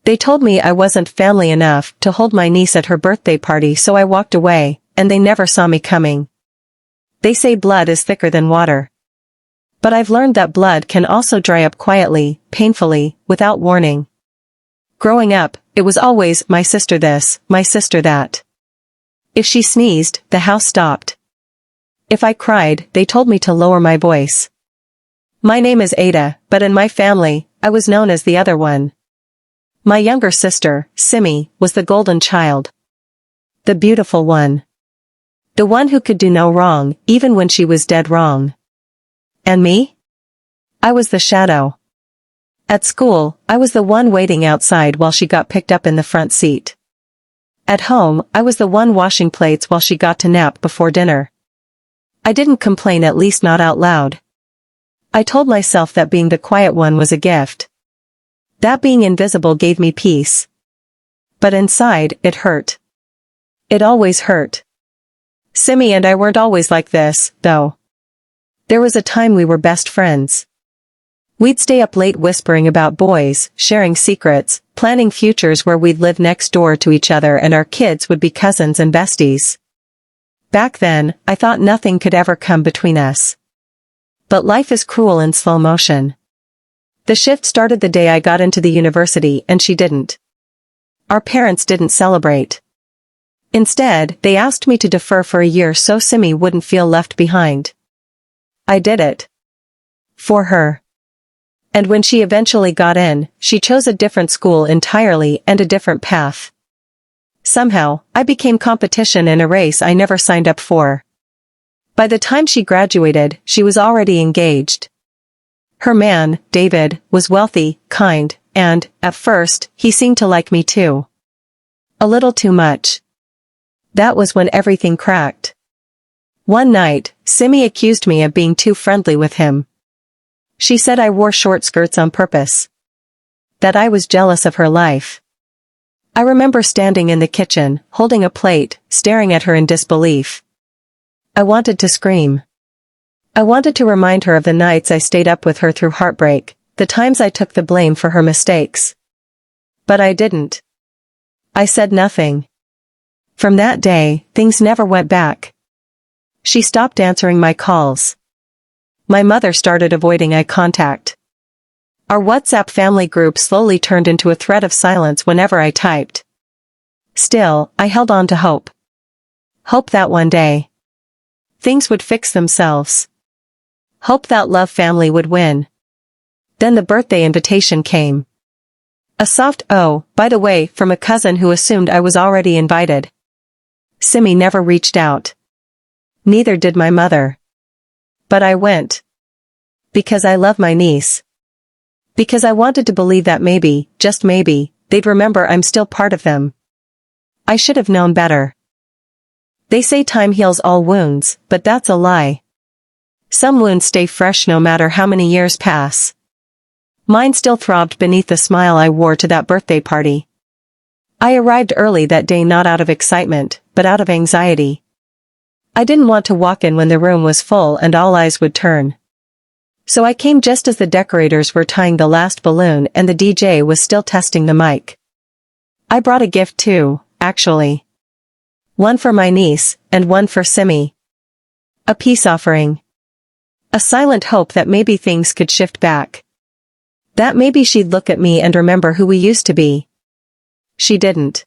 They told me I wasn't family enough to hold my niece at her birthday party, so I walked away, and they never saw me coming. They say blood is thicker than water. But I've learned that blood can also dry up quietly, painfully, without warning. Growing up, it was always my sister this, my sister that. If she sneezed, the house stopped. If I cried, they told me to lower my voice. My name is Ada, but in my family, I was known as the other one. My younger sister, Simi, was the golden child. The beautiful one. The one who could do no wrong, even when she was dead wrong. And me? I was the shadow. At school, I was the one waiting outside while she got picked up in the front seat. At home, I was the one washing plates while she got to nap before dinner. I didn't complain, at least not out loud. I told myself that being the quiet one was a gift. That being invisible gave me peace. But inside, it hurt. It always hurt. Simi and I weren't always like this, though. There was a time we were best friends. We'd stay up late whispering about boys, sharing secrets, planning futures where we'd live next door to each other and our kids would be cousins and besties. Back then, I thought nothing could ever come between us. But life is cruel in slow motion. The shift started the day I got into the university and she didn't. Our parents didn't celebrate. Instead, they asked me to defer for a year so Simi wouldn't feel left behind. I did it. For her. And when she eventually got in, she chose a different school entirely and a different path. Somehow, I became competition in a race I never signed up for. By the time she graduated, she was already engaged. Her man, David, was wealthy, kind, and, at first, he seemed to like me too. A little too much. That was when everything cracked. One night, Simi accused me of being too friendly with him. She said I wore short skirts on purpose. That I was jealous of her life. I remember standing in the kitchen, holding a plate, staring at her in disbelief. I wanted to scream. I wanted to remind her of the nights I stayed up with her through heartbreak, the times I took the blame for her mistakes. But I didn't. I said nothing. From that day, things never went back. She stopped answering my calls. My mother started avoiding eye contact. Our WhatsApp family group slowly turned into a thread of silence whenever I typed. Still, I held on to hope. Hope that one day things would fix themselves. Hope that love family would win. Then the birthday invitation came. A soft "oh, by the way" from a cousin who assumed I was already invited. Simi never reached out. Neither did my mother. But I went. Because I love my niece. Because I wanted to believe that maybe, just maybe, they'd remember I'm still part of them. I should have known better. They say time heals all wounds, but that's a lie. Some wounds stay fresh no matter how many years pass. Mine still throbbed beneath the smile I wore to that birthday party. I arrived early that day not out of excitement, but out of anxiety. I didn't want to walk in when the room was full and all eyes would turn. So I came just as the decorators were tying the last balloon and the DJ was still testing the mic. I brought a gift too, actually. One for my niece, and one for Simi. A peace offering. A silent hope that maybe things could shift back. That maybe she'd look at me and remember who we used to be. She didn't.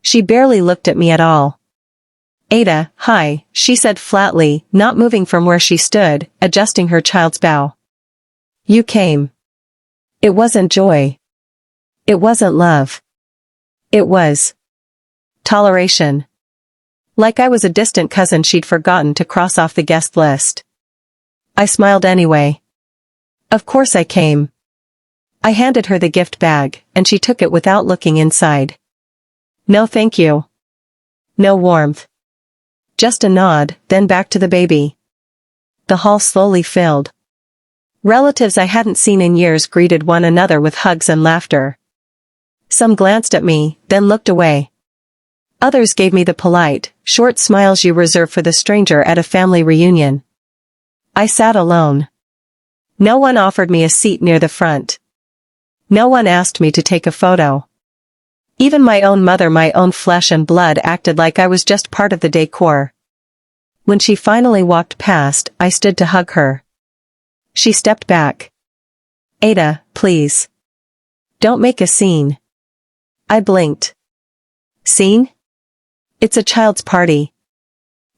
She barely looked at me at all. "Ada, hi," she said flatly, not moving from where she stood, adjusting her child's bow. "You came." It wasn't joy. It wasn't love. It was toleration. Like I was a distant cousin she'd forgotten to cross off the guest list. I smiled anyway. Of course I came. I handed her the gift bag, and she took it without looking inside. No thank you. No warmth. Just a nod, then back to the baby. The hall slowly filled. Relatives I hadn't seen in years greeted one another with hugs and laughter. Some glanced at me, then looked away. Others gave me the polite, short smiles you reserve for the stranger at a family reunion. I sat alone. No one offered me a seat near the front. No one asked me to take a photo. Even my own mother, my own flesh and blood, acted like I was just part of the decor. When she finally walked past, I stood to hug her. She stepped back. "Ada, please. Don't make a scene." I blinked. "Scene? It's a child's party."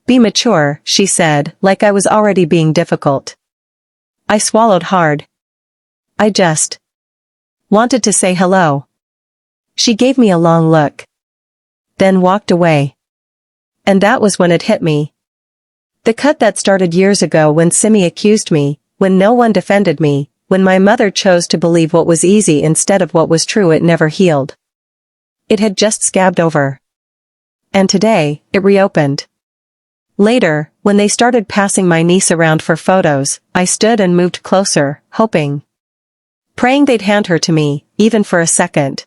"Be mature," she said, like I was already being difficult. I swallowed hard. "I just wanted to say hello." She gave me a long look. Then walked away. And that was when it hit me. The cut that started years ago when Simi accused me, when no one defended me, when my mother chose to believe what was easy instead of what was true, it never healed. It had just scabbed over. And today, it reopened. Later, when they started passing my niece around for photos, I stood and moved closer, hoping. Praying they'd hand her to me, even for a second.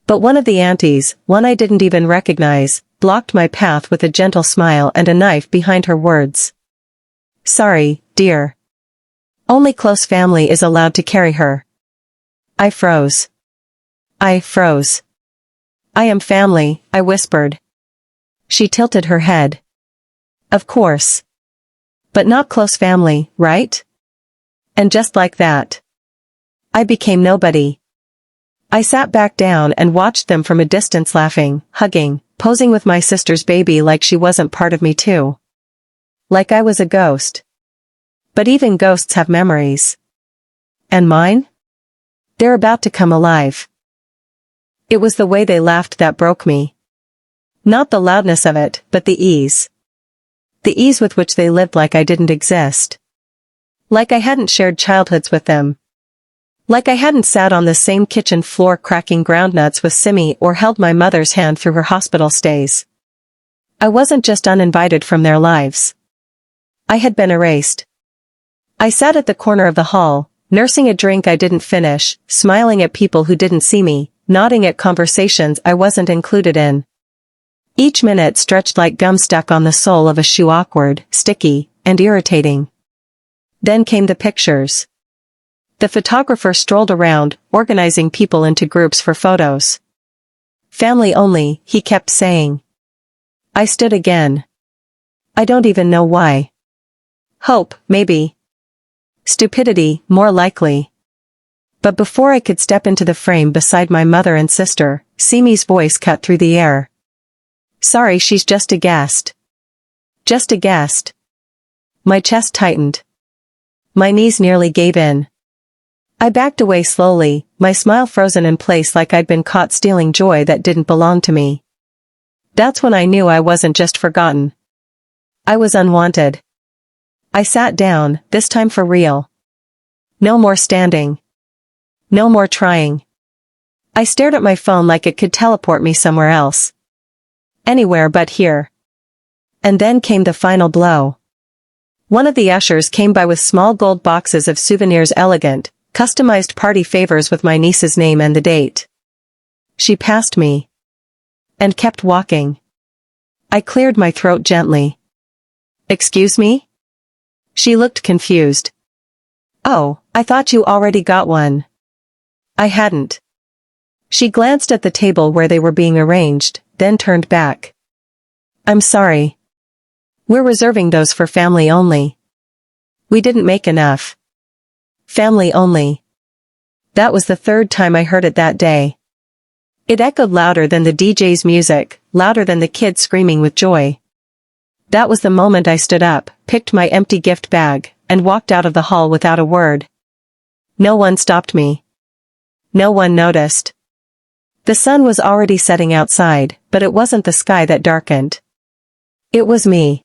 But one of the aunties, one I didn't even recognize, blocked my path with a gentle smile and a knife behind her words. "Sorry, dear. Only close family is allowed to carry her." I froze. I am family, I whispered. She tilted her head. "Of course. But not close family, right?" And just like that, I became nobody. I sat back down and watched them from a distance, laughing, hugging, posing with my sister's baby like she wasn't part of me too. Like I was a ghost. But even ghosts have memories. And mine? They're about to come alive. It was the way they laughed that broke me. Not the loudness of it, but the ease. The ease with which they lived like I didn't exist. Like I hadn't shared childhoods with them. Like I hadn't sat on the same kitchen floor cracking groundnuts with Simi or held my mother's hand through her hospital stays. I wasn't just uninvited from their lives. I had been erased. I sat at the corner of the hall, nursing a drink I didn't finish, smiling at people who didn't see me, nodding at conversations I wasn't included in. Each minute stretched like gum stuck on the sole of a shoe, awkward, sticky, and irritating. Then came the pictures. The photographer strolled around, organizing people into groups for photos. "Family only," he kept saying. I stood again. I don't even know why. Hope, maybe. Stupidity, more likely. But before I could step into the frame beside my mother and sister, Simi's voice cut through the air. "Sorry, she's just a guest." Just a guest. My chest tightened. My knees nearly gave in. I backed away slowly, my smile frozen in place like I'd been caught stealing joy that didn't belong to me. That's when I knew I wasn't just forgotten. I was unwanted. I sat down, this time for real. No more standing. No more trying. I stared at my phone like it could teleport me somewhere else. Anywhere but here. And then came the final blow. One of the ushers came by with small gold boxes of souvenirs, elegant, customized party favors with my niece's name and the date. She passed me. And kept walking. I cleared my throat gently. "Excuse me?" She looked confused. "Oh, I thought you already got one." I hadn't. She glanced at the table where they were being arranged, then turned back. "I'm sorry. We're reserving those for family only. We didn't make enough." Family only. That was the third time I heard it that day. It echoed louder than the DJ's music, louder than the kids screaming with joy. That was the moment I stood up, picked my empty gift bag, and walked out of the hall without a word. No one stopped me. No one noticed. The sun was already setting outside, but it wasn't the sky that darkened. It was me.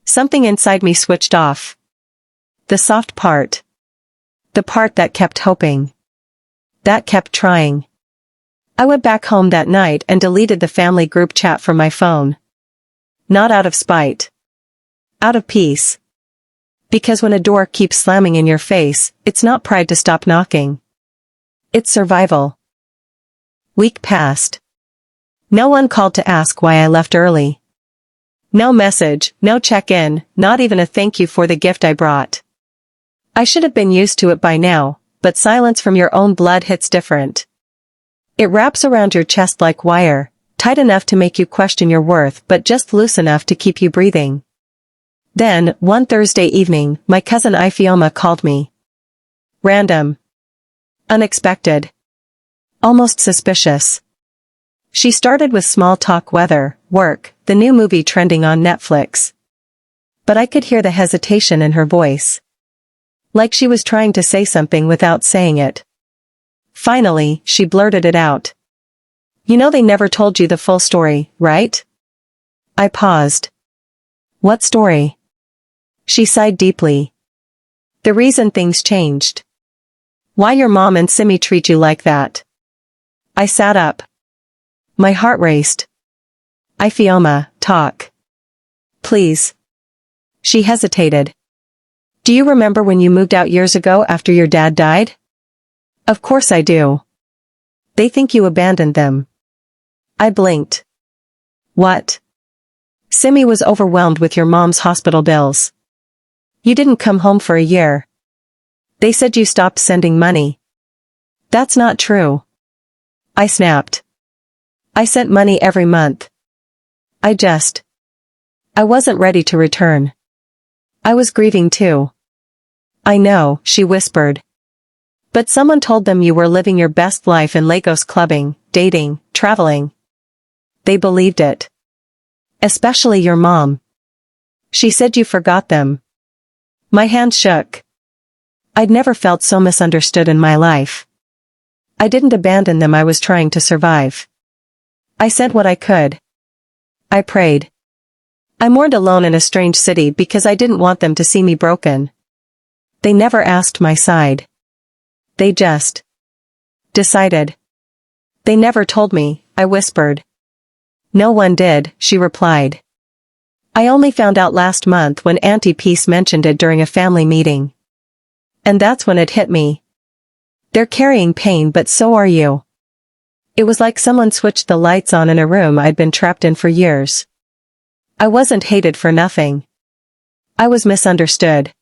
Something inside me switched off. The soft part. The part that kept hoping. That kept trying. I went back home that night and deleted the family group chat from my phone. Not out of spite. Out of peace. Because when a door keeps slamming in your face, it's not pride to stop knocking. It's survival. Week passed. No one called to ask why I left early. No message, no check-in, not even a thank you for the gift I brought. I should have been used to it by now, but silence from your own blood hits different. It wraps around your chest like wire, tight enough to make you question your worth but just loose enough to keep you breathing. Then, one Thursday evening, my cousin Ifeoma called me. Random. Unexpected. Almost suspicious. She started with small talk: weather, work, the new movie trending on Netflix. But I could hear the hesitation in her voice. Like she was trying to say something without saying it. Finally, she blurted it out. You know they never told you the full story, right? I paused. What story? She sighed deeply. The reason things changed. Why your mom and Simi treat you like that. I sat up. My heart raced. Ifeoma, talk. Please. She hesitated. Do you remember when you moved out years ago after your dad died? Of course I do. They think you abandoned them. I blinked. What? Simi was overwhelmed with your mom's hospital bills. You didn't come home for a year. They said you stopped sending money. That's not true. I snapped. I sent money every month. I wasn't ready to return. I was grieving too. I know, she whispered. But someone told them you were living your best life in Lagos, clubbing, dating, traveling. They believed it. Especially your mom. She said you forgot them. My hand shook. I'd never felt so misunderstood in my life. I didn't abandon them, I was trying to survive. I said what I could. I prayed. I mourned alone in a strange city because I didn't want them to see me broken. They never asked my side. They just decided. They never told me, I whispered. No one did, she replied. I only found out last month when Auntie Peace mentioned it during a family meeting. And that's when it hit me. They're carrying pain, but so are you. It was like someone switched the lights on in a room I'd been trapped in for years. I wasn't hated for nothing. I was misunderstood.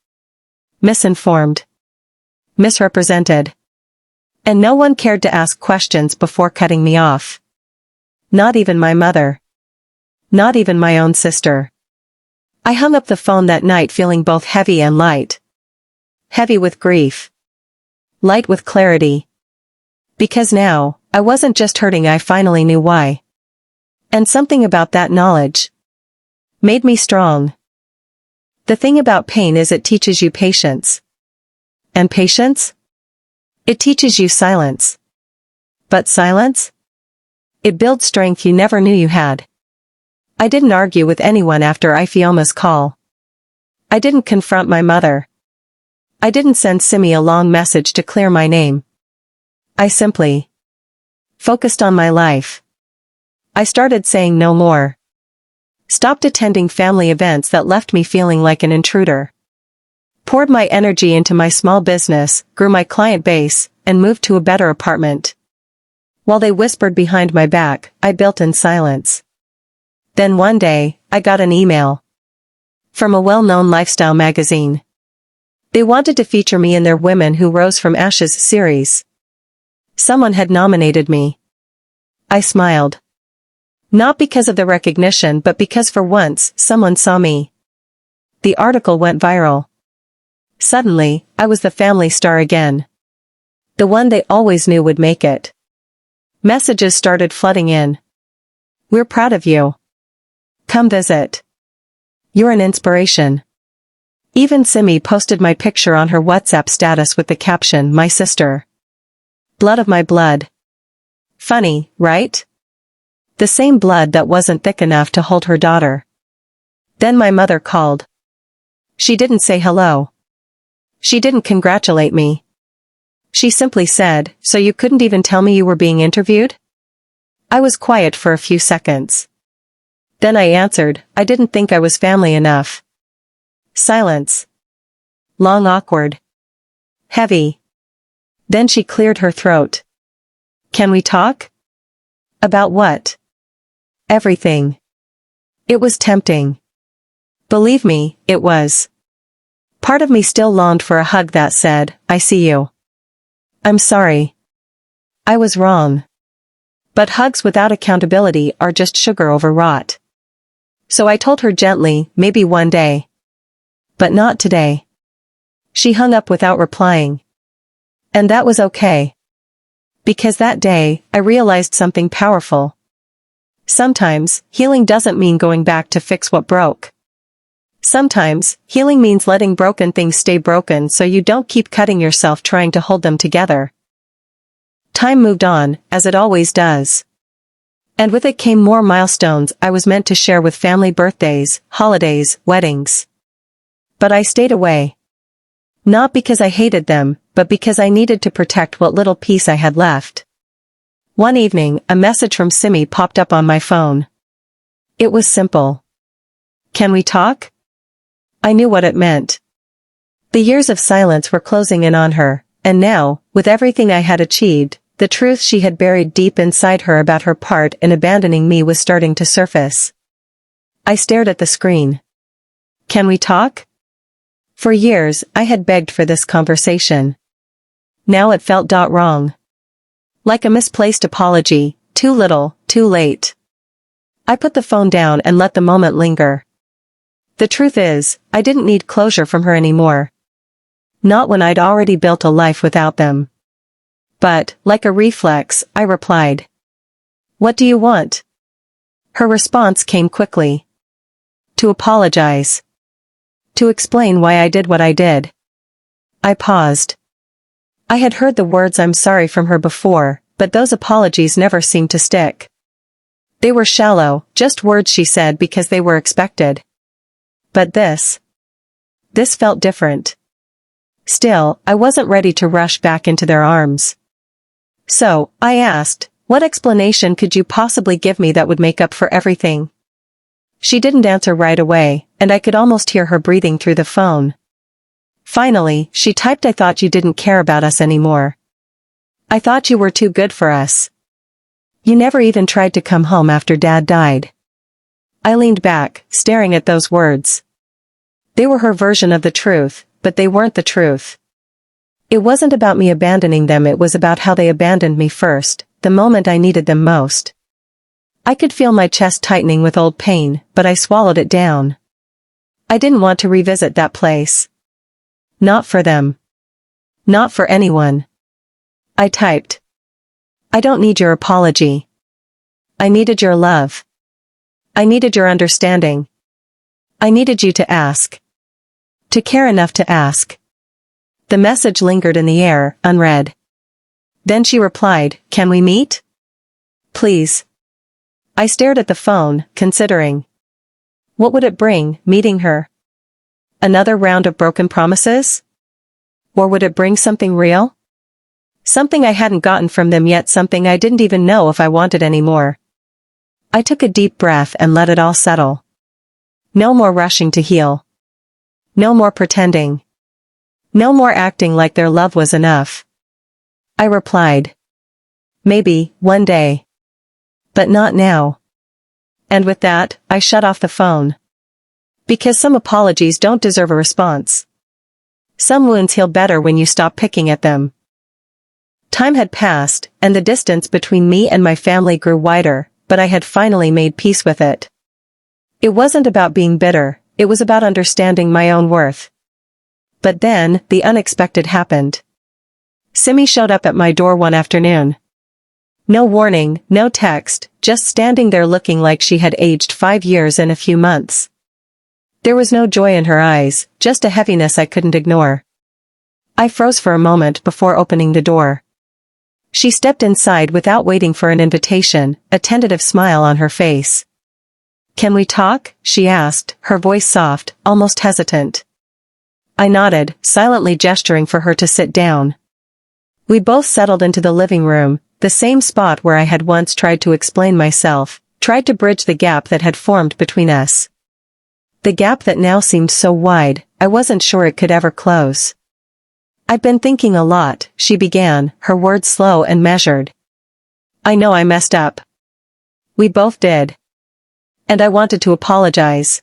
Misinformed. Misrepresented. And no one cared to ask questions before cutting me off. Not even my mother. Not even my own sister. I hung up the phone that night feeling both heavy and light. Heavy with grief. Light with clarity. Because now, I wasn't just hurting, I finally knew why. And something about that knowledge made me strong. The thing about pain is it teaches you patience. And patience? It teaches you silence. But silence? It builds strength you never knew you had. I didn't argue with anyone after Ifeoma's call. I didn't confront my mother. I didn't send Simi a long message to clear my name. I simply focused on my life. I started saying no more. Stopped attending family events that left me feeling like an intruder. Poured my energy into my small business, grew my client base, and moved to a better apartment. While they whispered behind my back, I built in silence. Then one day, I got an email. From a well-known lifestyle magazine. They wanted to feature me in their Women Who Rose from Ashes series. Someone had nominated me. I smiled. Not because of the recognition, but because for once, someone saw me. The article went viral. Suddenly, I was the family star again. The one they always knew would make it. Messages started flooding in. We're proud of you. Come visit. You're an inspiration. Even Simi posted my picture on her WhatsApp status with the caption, my sister. Blood of my blood. Funny, right? The same blood that wasn't thick enough to hold her daughter. Then my mother called. She didn't say hello. She didn't congratulate me. She simply said, so you couldn't even tell me you were being interviewed? I was quiet for a few seconds. Then I answered, I didn't think I was family enough. Silence. Long, awkward. Heavy. Then she cleared her throat. Can we talk? About what? Everything. It was tempting. Believe me, it was. Part of me still longed for a hug that said, I see you. I'm sorry. I was wrong. But hugs without accountability are just sugar overwrought. So I told her gently, maybe one day. But not today. She hung up without replying. And that was okay. Because that day, I realized something powerful. Sometimes, healing doesn't mean going back to fix what broke. Sometimes, healing means letting broken things stay broken so you don't keep cutting yourself trying to hold them together. Time moved on, as it always does. And with it came more milestones I was meant to share with family birthdays, holidays, weddings. But I stayed away. Not because I hated them, but because I needed to protect what little peace I had left. One evening, a message from Simi popped up on my phone. It was simple. Can we talk? I knew what it meant. The years of silence were closing in on her, and now, with everything I had achieved, the truth she had buried deep inside her about her part in abandoning me was starting to surface. I stared at the screen. Can we talk? For years, I had begged for this conversation. Now it felt wrong. Like a misplaced apology, too little, too late. I put the phone down and let the moment linger. The truth is, I didn't need closure from her anymore. Not when I'd already built a life without them. But, like a reflex, I replied. What do you want? Her response came quickly. To apologize. To explain why I did what I did. I paused. I had heard the words I'm sorry from her before, but those apologies never seemed to stick. They were shallow, just words she said because they were expected. But this felt different. Still, I wasn't ready to rush back into their arms. So, I asked, what explanation could you possibly give me that would make up for everything? She didn't answer right away, and I could almost hear her breathing through the phone. Finally, she typed, I thought you didn't care about us anymore. I thought you were too good for us. You never even tried to come home after Dad died. I leaned back, staring at those words. They were her version of the truth, but they weren't the truth. It wasn't about me abandoning them, it was about how they abandoned me first, the moment I needed them most. I could feel my chest tightening with old pain, but I swallowed it down. I didn't want to revisit that place. Not for them. Not for anyone. I typed. I don't need your apology. I needed your love. I needed your understanding. I needed you to ask. To care enough to ask. The message lingered in the air, unread. Then she replied, can we meet? Please. I stared at the phone, considering. What would it bring, meeting her? Another round of broken promises? Or would it bring something real? Something I hadn't gotten from them yet, something I didn't even know if I wanted anymore. I took a deep breath and let it all settle. No more rushing to heal. No more pretending. No more acting like their love was enough. I replied. Maybe, one day. But not now. And with that, I shut off the phone. Because some apologies don't deserve a response. Some wounds heal better when you stop picking at them. Time had passed, and the distance between me and my family grew wider, but I had finally made peace with it. It wasn't about being bitter, it was about understanding my own worth. But then, the unexpected happened. Simi showed up at my door one afternoon. No warning, no text, just standing there looking like she had aged 5 years in a few months. There was no joy in her eyes, just a heaviness I couldn't ignore. I froze for a moment before opening the door. She stepped inside without waiting for an invitation, a tentative smile on her face. Can we talk? She asked, her voice soft, almost hesitant. I nodded, silently gesturing for her to sit down. We both settled into the living room, the same spot where I had once tried to explain myself, tried to bridge the gap that had formed between us. The gap that now seemed so wide, I wasn't sure it could ever close. I've been thinking a lot, she began, her words slow and measured. I know I messed up. We both did. And I wanted to apologize.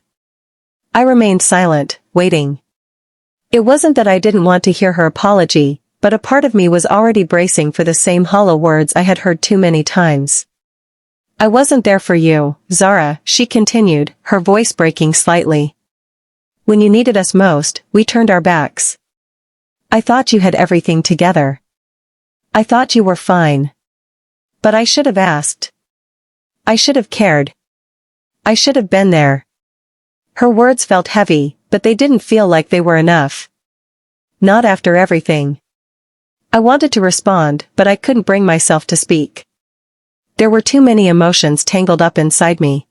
I remained silent, waiting. It wasn't that I didn't want to hear her apology, but but a part of me was already bracing for the same hollow words I had heard too many times. I wasn't there for you, Zara, she continued, her voice breaking slightly. When you needed us most, we turned our backs. I thought you had everything together. I thought you were fine. But I should have asked. I should have cared. I should have been there. Her words felt heavy, but they didn't feel like they were enough. Not after everything. I wanted to respond, but I couldn't bring myself to speak. There were too many emotions tangled up inside me.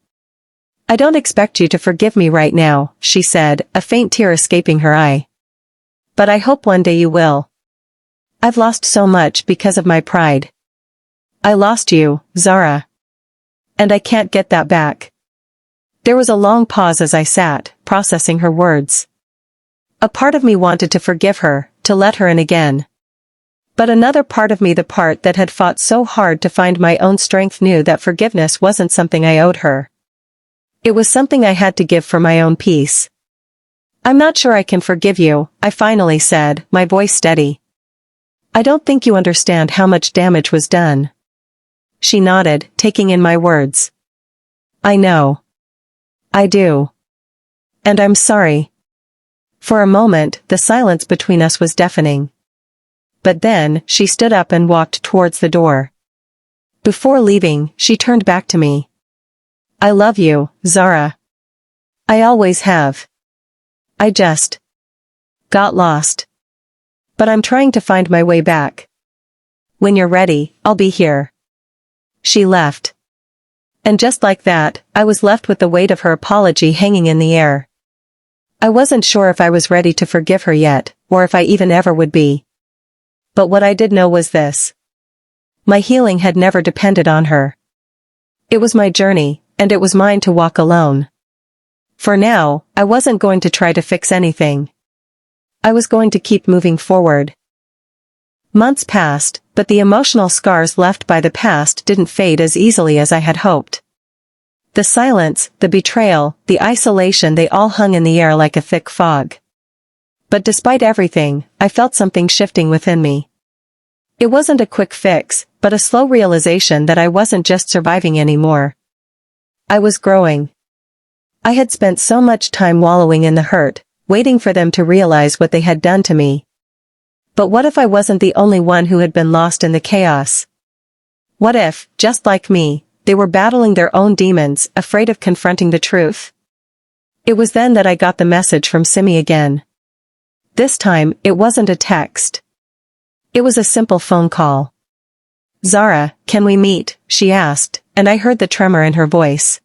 I don't expect you to forgive me right now, she said, a faint tear escaping her eye. But I hope one day you will. I've lost so much because of my pride. I lost you, Zara. And I can't get that back. There was a long pause as I sat, processing her words. A part of me wanted to forgive her, to let her in again. But another part of me, the part that had fought so hard to find my own strength, knew that forgiveness wasn't something I owed her. It was something I had to give for my own peace. I'm not sure I can forgive you, I finally said, my voice steady. I don't think you understand how much damage was done. She nodded, taking in my words. I know. I do. And I'm sorry. For a moment, the silence between us was deafening. But then, she stood up and walked towards the door. Before leaving, she turned back to me. I love you, Zara. I always have. I just got lost. But I'm trying to find my way back. When you're ready, I'll be here. She left. And just like that, I was left with the weight of her apology hanging in the air. I wasn't sure if I was ready to forgive her yet, or if I even ever would be. But what I did know was this. My healing had never depended on her. It was my journey, and it was mine to walk alone. For now, I wasn't going to try to fix anything. I was going to keep moving forward. Months passed, but the emotional scars left by the past didn't fade as easily as I had hoped. The silence, the betrayal, the isolation, they all hung in the air like a thick fog. But despite everything, I felt something shifting within me. It wasn't a quick fix, but a slow realization that I wasn't just surviving anymore. I was growing. I had spent so much time wallowing in the hurt, waiting for them to realize what they had done to me. But what if I wasn't the only one who had been lost in the chaos? What if, just like me, they were battling their own demons, afraid of confronting the truth? It was then that I got the message from Simi again. This time, it wasn't a text. It was a simple phone call. Zara, can we meet? She asked, and I heard the tremor in her voice.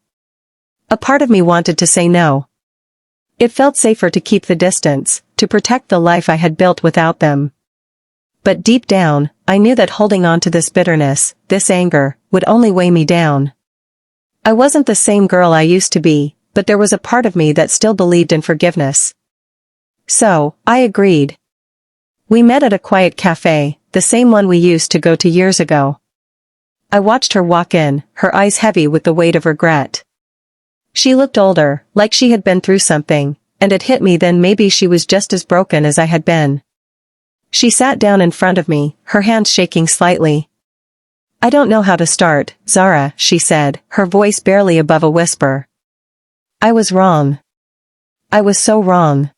A part of me wanted to say no. It felt safer to keep the distance, to protect the life I had built without them. But deep down, I knew that holding on to this bitterness, this anger, would only weigh me down. I wasn't the same girl I used to be, but there was a part of me that still believed in forgiveness. So, I agreed. We met at a quiet cafe, the same one we used to go to years ago. I watched her walk in, her eyes heavy with the weight of regret. She looked older, like she had been through something, and it hit me then maybe she was just as broken as I had been. She sat down in front of me, her hands shaking slightly. I don't know how to start, Zara, she said, her voice barely above a whisper. I was wrong. I was so wrong.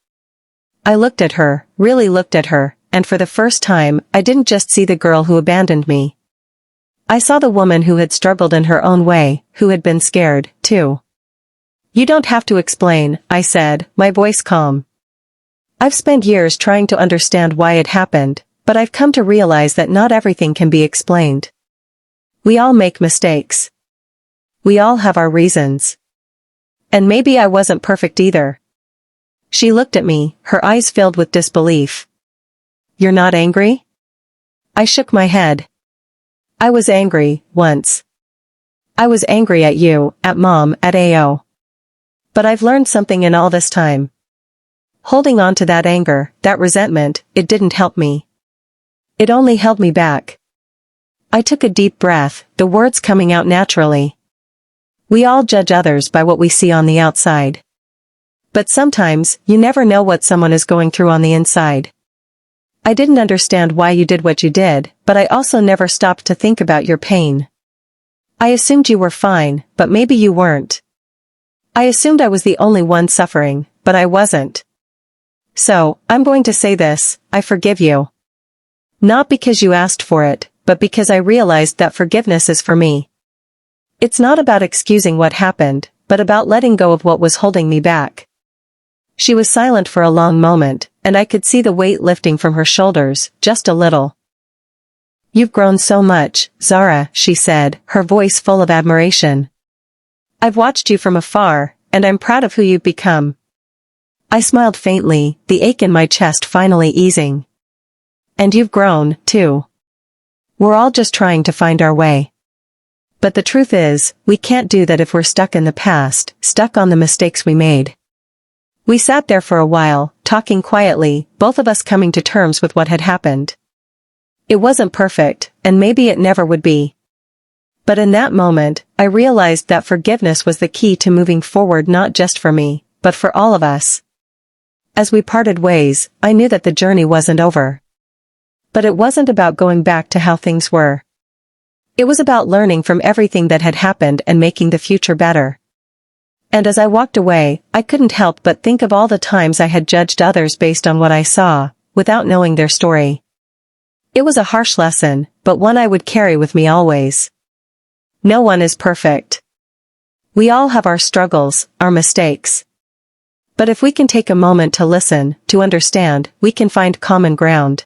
I looked at her, really looked at her, and for the first time, I didn't just see the girl who abandoned me. I saw the woman who had struggled in her own way, who had been scared, too. You don't have to explain, I said, my voice calm. I've spent years trying to understand why it happened, but I've come to realize that not everything can be explained. We all make mistakes. We all have our reasons. And maybe I wasn't perfect either. She looked at me, her eyes filled with disbelief. You're not angry? I shook my head. I was angry, once. I was angry at you, at Mom, at AO. But I've learned something in all this time. Holding on to that anger, that resentment, it didn't help me. It only held me back. I took a deep breath, the words coming out naturally. We all judge others by what we see on the outside. But sometimes, you never know what someone is going through on the inside. I didn't understand why you did what you did, but I also never stopped to think about your pain. I assumed you were fine, but maybe you weren't. I assumed I was the only one suffering, but I wasn't. So, I'm going to say this, I forgive you. Not because you asked for it, but because I realized that forgiveness is for me. It's not about excusing what happened, but about letting go of what was holding me back. She was silent for a long moment, and I could see the weight lifting from her shoulders, just a little. You've grown so much, Zara, she said, her voice full of admiration. I've watched you from afar, and I'm proud of who you've become. I smiled faintly, the ache in my chest finally easing. And you've grown, too. We're all just trying to find our way. But the truth is, we can't do that if we're stuck in the past, stuck on the mistakes we made. We sat there for a while, talking quietly, both of us coming to terms with what had happened. It wasn't perfect, and maybe it never would be. But in that moment, I realized that forgiveness was the key to moving forward, not just for me, but for all of us. As we parted ways, I knew that the journey wasn't over. But it wasn't about going back to how things were. It was about learning from everything that had happened and making the future better. And as I walked away, I couldn't help but think of all the times I had judged others based on what I saw, without knowing their story. It was a harsh lesson, but one I would carry with me always. No one is perfect. We all have our struggles, our mistakes. But if we can take a moment to listen, to understand, we can find common ground.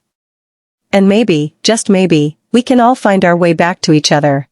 And maybe, just maybe, we can all find our way back to each other.